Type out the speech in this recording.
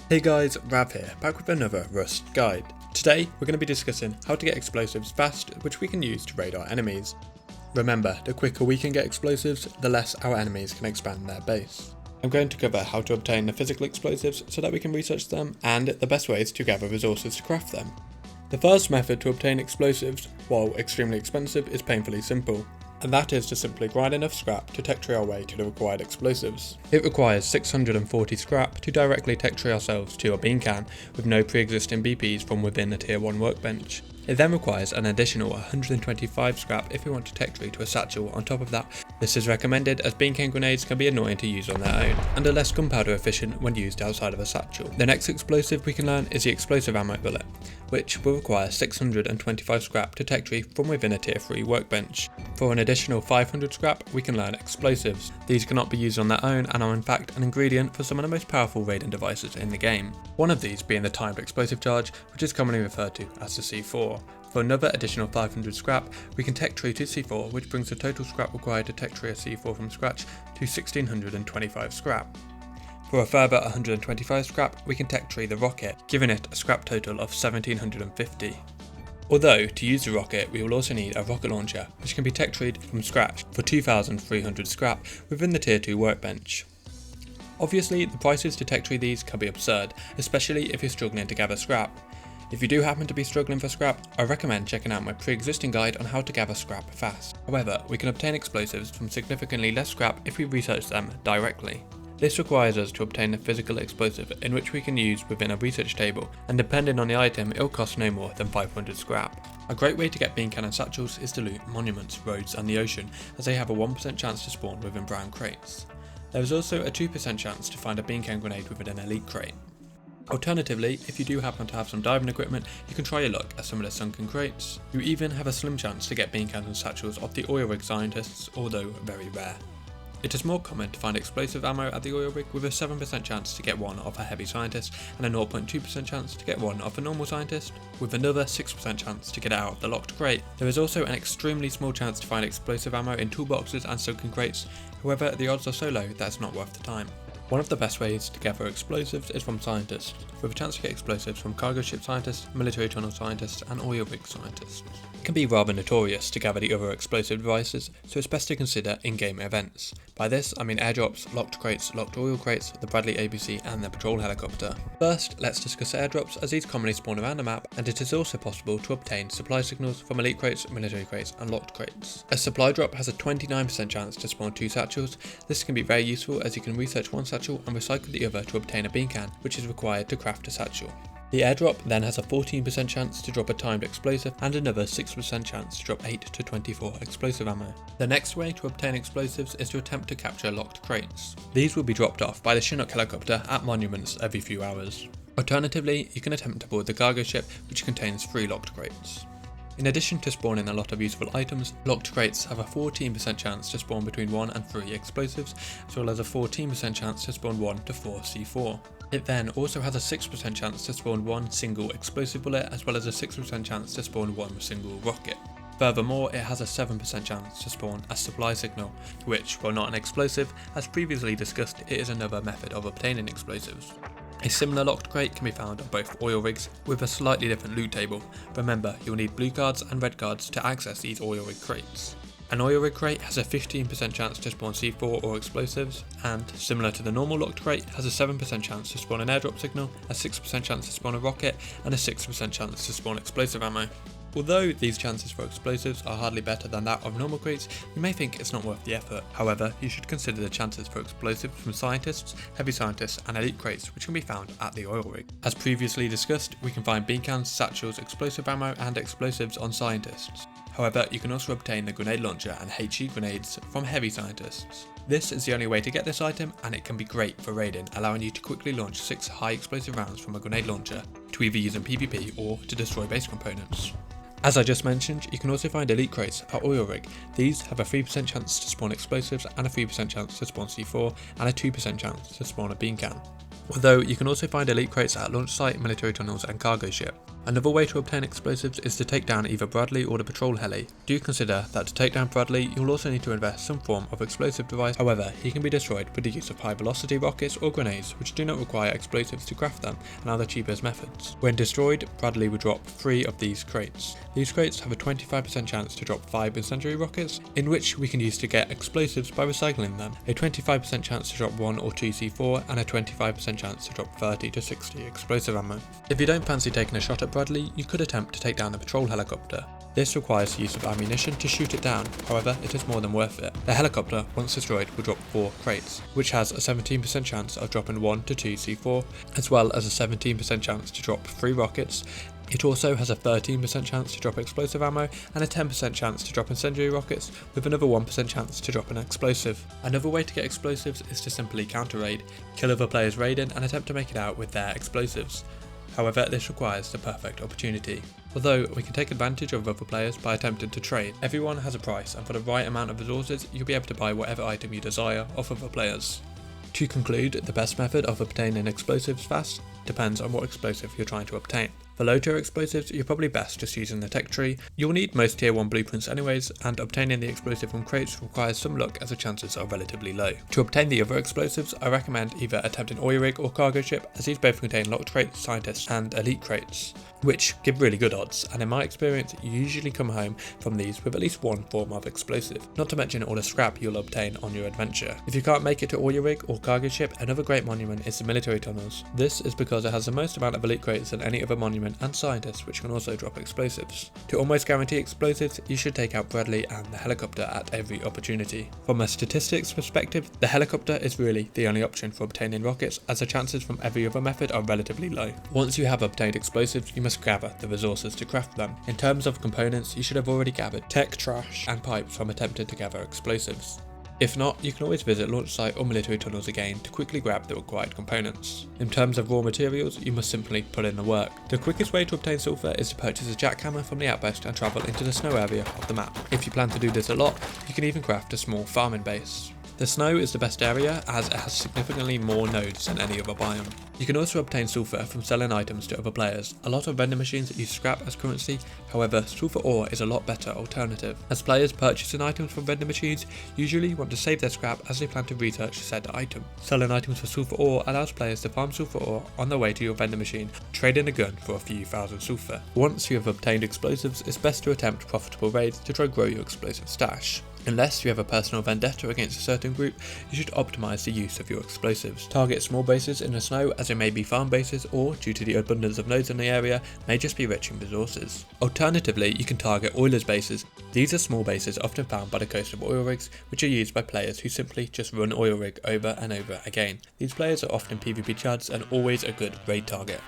Hey guys, Rav here, back with another Rust guide. Today we're going to be discussing how to get explosives fast, which we can use to raid our enemies. Remember, the quicker we can get explosives, the less our enemies can expand their base. I'm going to cover how to obtain the physical explosives so that we can research them, and the best ways to gather resources to craft them. The first method to obtain explosives, while extremely expensive, is painfully simple. And that is to simply grind enough scrap to tech tree our way to the required explosives. It requires 640 scrap to directly tech tree ourselves to a bean can with no pre-existing BPs from within a tier 1 workbench. It then requires an additional 125 scrap if we want to tech tree to a satchel. On top of that, this is recommended as bean can grenades can be annoying to use on their own and are less gunpowder efficient when used outside of a satchel. The next explosive we can learn is the explosive ammo bullet, which will require 625 scrap to tech tree from within a tier 3 workbench. For an additional 500 scrap, we can learn explosives. These cannot be used on their own and are in fact an ingredient for some of the most powerful raiding devices in the game. One of these being the timed explosive charge, which is commonly referred to as the C4. For another additional 500 scrap, we can tech tree to C4, which brings the total scrap required to tech tree a C4 from scratch to 1625 scrap. For a further 125 scrap, we can tech tree the rocket, giving it a scrap total of 1750. Although, to use the rocket, we will also need a rocket launcher, which can be tech treed from scratch for 2300 scrap within the tier 2 workbench. Obviously, the prices to tech tree these can be absurd, especially if you're struggling to gather scrap. If you do happen to be struggling for scrap, I recommend checking out my pre-existing guide on how to gather scrap fast. However, we can obtain explosives from significantly less scrap if we research them directly. This requires us to obtain a physical explosive in which we can use within a research table, and depending on the item it will cost no more than 500 scrap. A great way to get bean cannon satchels is to loot monuments, roads and the ocean, as they have a 1% chance to spawn within brown crates. There is also a 2% chance to find a bean can grenade within an elite crate. Alternatively, if you do happen to have some diving equipment, you can try your luck at some of the sunken crates. You even have a slim chance to get bean cans and satchels off the oil rig scientists, although very rare. It is more common to find explosive ammo at the oil rig with a 7% chance to get one off a heavy scientist and a 0.2% chance to get one off a normal scientist, with another 6% chance to get it out of the locked crate. There is also an extremely small chance to find explosive ammo in toolboxes and sunken crates, however the odds are so low that it's not worth the time. One of the best ways to gather explosives is from scientists, with a chance to get explosives from cargo ship scientists, military tunnel scientists and oil rig scientists. It can be rather notorious to gather the other explosive devices, so it's best to consider in-game events. By this I mean airdrops, locked crates, locked oil crates, the Bradley ABC and the patrol helicopter. First, let's discuss airdrops, as these commonly spawn around the map, and it is also possible to obtain supply signals from elite crates, military crates and locked crates. A supply drop has a 29% chance to spawn 2 satchels. This can be very useful as you can research one satchel and recycle the other to obtain a bean can, which is required to craft a satchel. The airdrop then has a 14% chance to drop a timed explosive and another 6% chance to drop 8 to 24 explosive ammo. The next way to obtain explosives is to attempt to capture locked crates. These will be dropped off by the Chinook helicopter at monuments every few hours. Alternatively, you can attempt to board the cargo ship, which contains 3 locked crates. In addition to spawning a lot of useful items, locked crates have a 14% chance to spawn between 1 and 3 explosives, as well as a 14% chance to spawn 1 to 4 C4. It then also has a 6% chance to spawn 1 single explosive bullet, as well as a 6% chance to spawn 1 single rocket. Furthermore, it has a 7% chance to spawn a supply signal, which, while not an explosive, as previously discussed, it is another method of obtaining explosives. A similar locked crate can be found on both oil rigs with a slightly different loot table. Remember, you'll need blue cards and red cards to access these oil rig crates. An oil rig crate has a 15% chance to spawn C4 or explosives, and, similar to the normal locked crate, has a 7% chance to spawn an airdrop signal, a 6% chance to spawn a rocket, and a 6% chance to spawn explosive ammo. Although these chances for explosives are hardly better than that of normal crates, you may think it's not worth the effort. However, you should consider the chances for explosives from scientists, heavy scientists and elite crates, which can be found at the oil rig. As previously discussed, we can find bean cans, satchels, explosive ammo and explosives on scientists. However, you can also obtain the grenade launcher and HE grenades from heavy scientists. This is the only way to get this item, and it can be great for raiding, allowing you to quickly launch 6 high explosive rounds from a grenade launcher, to either use in PvP or to destroy base components. As I just mentioned, you can also find elite crates at oil rig. These have a 3% chance to spawn explosives and a 3% chance to spawn C4 and a 2% chance to spawn a bean can. Although you can also find elite crates at launch site, military tunnels and cargo ship. Another way to obtain explosives is to take down either Bradley or the patrol heli. Do consider that to take down Bradley you'll also need to invest some form of explosive device, however he can be destroyed with the use of high velocity rockets or grenades which do not require explosives to craft them and are the cheapest methods. When destroyed, Bradley will drop 3 of these crates. These crates have a 25% chance to drop 5 incendiary rockets, in which we can use to get explosives by recycling them, a 25% chance to drop 1 or 2 C4 and a 25% chance to drop 30 to 60 explosive ammo. If you don't fancy taking a shot at Bradley, you could attempt to take down the patrol helicopter. This requires the use of ammunition to shoot it down, however it is more than worth it. The helicopter, once destroyed, will drop 4 crates, which has a 17% chance of dropping 1 to 2 C4, as well as a 17% chance to drop 3 rockets. It also has a 13% chance to drop explosive ammo and a 10% chance to drop incendiary rockets, with another 1% chance to drop an explosive. Another way to get explosives is to simply counter-raid, kill other players raiding and attempt to make it out with their explosives. However, this requires the perfect opportunity. Although we can take advantage of other players by attempting to trade, everyone has a price, and for the right amount of resources you'll be able to buy whatever item you desire off other players. To conclude, the best method of obtaining explosives fast depends on what explosive you're trying to obtain. For low tier explosives, you're probably best just using the tech tree. You'll need most tier 1 blueprints anyways, and obtaining the explosive from crates requires some luck as the chances are relatively low. To obtain the other explosives, I recommend either attempting oil rig or cargo ship, as these both contain locked crates, scientists and elite crates, which give really good odds, and in my experience you usually come home from these with at least one form of explosive, not to mention all the scrap you'll obtain on your adventure. If you can't make it to oil rig or cargo ship, another great monument is the military tunnels. This is because it has the most amount of elite crates than any other monument and scientists, which can also drop explosives. To almost guarantee explosives, you should take out Bradley and the helicopter at every opportunity. From a statistics perspective, the helicopter is really the only option for obtaining rockets, as the chances from every other method are relatively low. Once you have obtained explosives, you must gather the resources to craft them. In terms of components, you should have already gathered tech, trash and pipes from attempting to gather explosives. If not, you can always visit launch site or military tunnels again to quickly grab the required components. In terms of raw materials, you must simply put in the work. The quickest way to obtain sulfur is to purchase a jackhammer from the outpost and travel into the snow area of the map. If you plan to do this a lot, you can even craft a small farming base. The snow is the best area as it has significantly more nodes than any other biome. You can also obtain sulfur from selling items to other players. A lot of vending machines use scrap as currency, however sulfur ore is a lot better alternative, as players purchasing items from vending machines usually want to save their scrap as they plan to research said item. Selling items for sulfur ore allows players to farm sulfur ore on their way to your vending machine, trading a gun for a few thousand sulfur. Once you have obtained explosives, it's best to attempt profitable raids to try grow your explosive stash. Unless you have a personal vendetta against a certain group, you should optimise the use of your explosives. Target small bases in the snow, as they may be farm bases or, due to the abundance of nodes in the area, may just be rich in resources. Alternatively, you can target oilers bases. These are small bases often found by the coast of oil rigs, which are used by players who simply just run oil rig over and over again. These players are often PvP chads and always a good raid target.